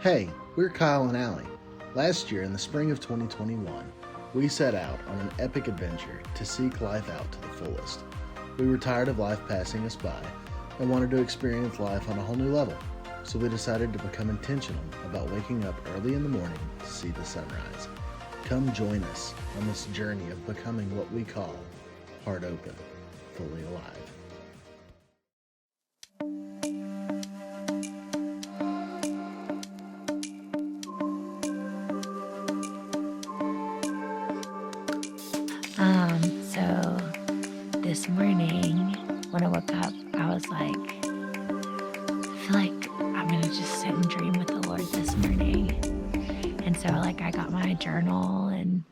Hey, we're Kyle and Allie. Last year, in the spring of 2021, we set out on an epic adventure to seek life out to the fullest. We were tired of life passing us by and wanted to experience life on a whole new level, so we decided to become intentional about waking up early in the morning to see the sunrise. Come join us on this journey of becoming what we call heart open, fully alive. So this morning when I woke up, I was like, I feel like I'm gonna just sit and dream with the Lord this morning. And so I got my journal and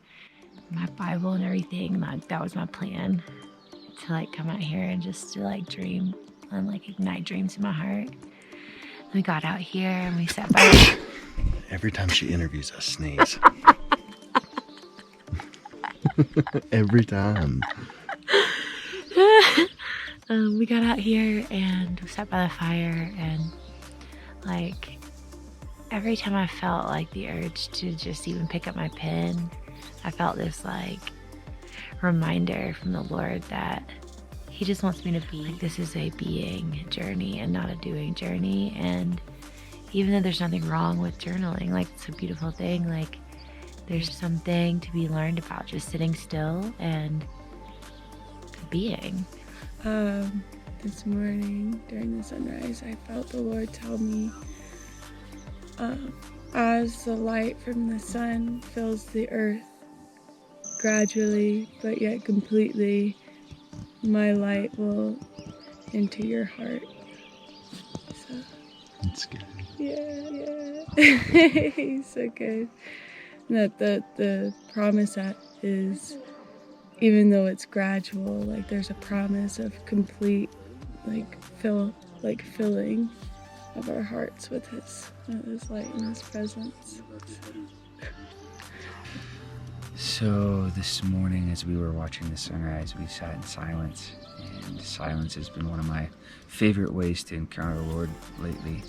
my Bible and everything. That was my plan, to come out here and just to dream and ignite dreams in my heart. We got out here and we sat by. Every time she interviews us, sneeze. Every time. We got out here and we sat by the fire, and every time I felt the urge to just even pick up my pen, I felt this reminder from the Lord that He just wants me to be. This is a being journey and not a doing journey. And even though there's nothing wrong with journaling, it's a beautiful thing, there's something to be learned about just sitting still and being. This morning during the sunrise, I felt the Lord tell me, as the light from the sun fills the earth gradually but yet completely, my light will enter your heart. So That's good. yeah. He's so good. That the promise that is, even though it's gradual, there's a promise of complete filling of our hearts with his light and his presence. So this morning, as we were watching the sunrise, we sat in silence, and silence has been one of my favorite ways to encounter the Lord lately,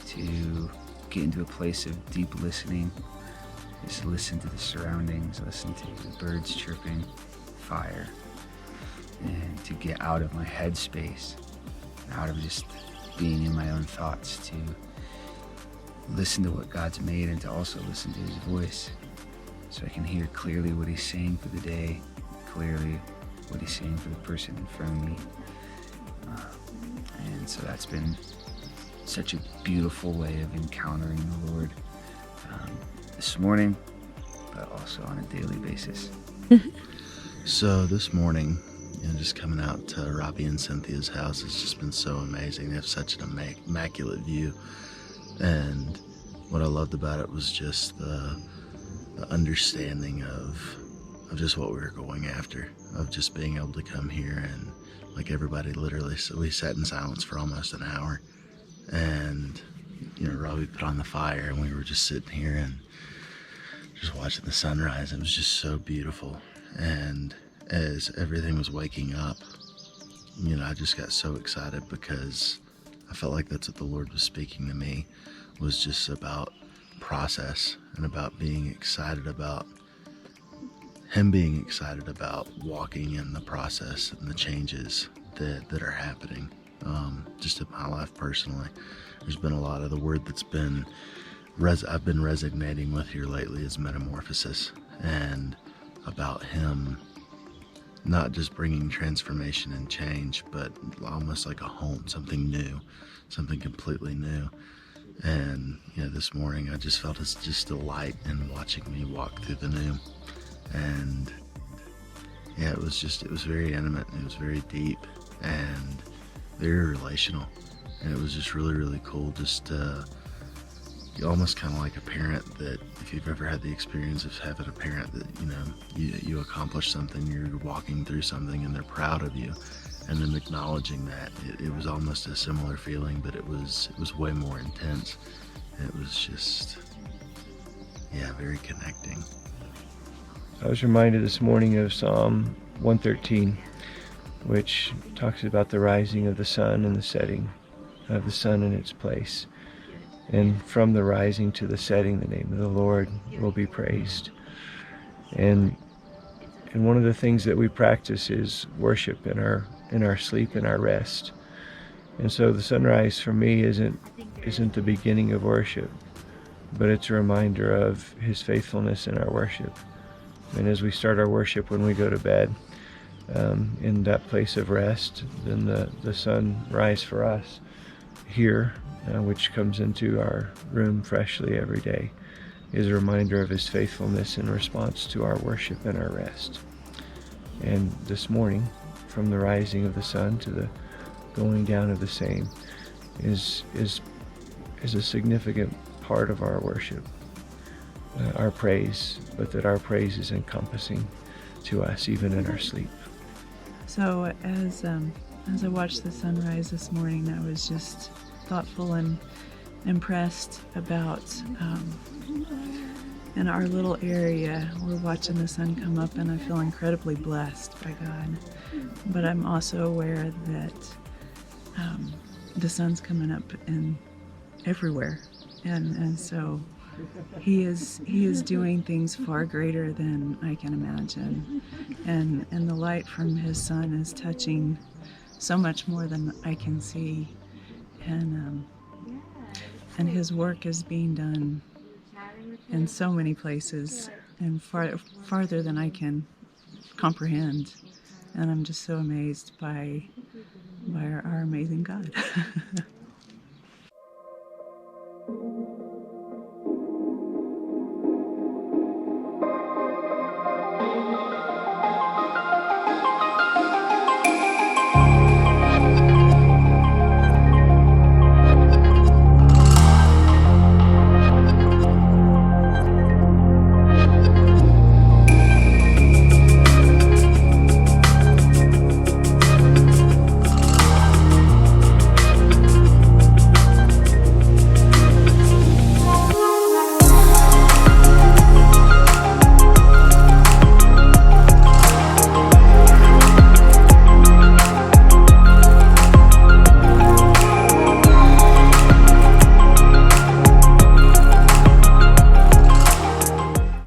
to get into a place of deep listening. Just listen to the surroundings, listen to the birds chirping, fire, and to get out of my headspace, out of just being in my own thoughts, to listen to what God's made and to also listen to His voice, so I can hear clearly what He's saying for the day, clearly what He's saying for the person in front of me. And so that's been such a beautiful way of encountering the Lord this morning, but also on a daily basis. So this morning, just coming out to Robbie and Cynthia's house has just been so amazing. They have such an immaculate view, and what I loved about it was just the understanding of just what we were going after, of just being able to come here and everybody literally. So we sat in silence for almost an hour, and Robbie put on the fire, and we were just sitting here and just watching the sunrise. It was just so beautiful. And as everything was waking up, I just got so excited, because I felt like that's what the Lord was speaking to me, was just about process and about being excited about Him, being excited about walking in the process and the changes that are happening just in my life personally. There's been a lot of the word that's been I've been resonating with here lately is metamorphosis, and about Him not just bringing transformation and change, but almost like a home, something new, something completely new. And this morning I just felt it's just a delight in watching me walk through the new. And it was very intimate, and it was very deep and very relational, and it was just really, really cool. Just almost kind of like a parent, that if you've ever had the experience of having a parent that you accomplish something, you're walking through something and they're proud of you, and then acknowledging that, it was almost a similar feeling, but it was way more intense. It was just very connecting. I was reminded this morning of Psalm 113, which talks about the rising of the sun and the setting of the sun in its place. And from the rising to the setting, the name of the Lord will be praised. And one of the things that we practice is worship in our sleep and our rest. And so the sunrise for me isn't the beginning of worship, but it's a reminder of his faithfulness in our worship. And as we start our worship when we go to bed, in that place of rest, then the sunrise for us here, which comes into our room freshly every day, is a reminder of his faithfulness in response to our worship and our rest. And this morning, from the rising of the sun to the going down of the same, is a significant part of our worship, our praise, but that our praise is encompassing to us even in our sleep. So as I watched the sunrise this morning, I was just thoughtful and impressed about in our little area, we're watching the sun come up, and I feel incredibly blessed by God. But I'm also aware that the sun's coming up in everywhere, and so he is doing things far greater than I can imagine, and the light from his sun is touching so much more than I can see, and his work is being done in so many places and farther than I can comprehend, and I'm just so amazed by our amazing God.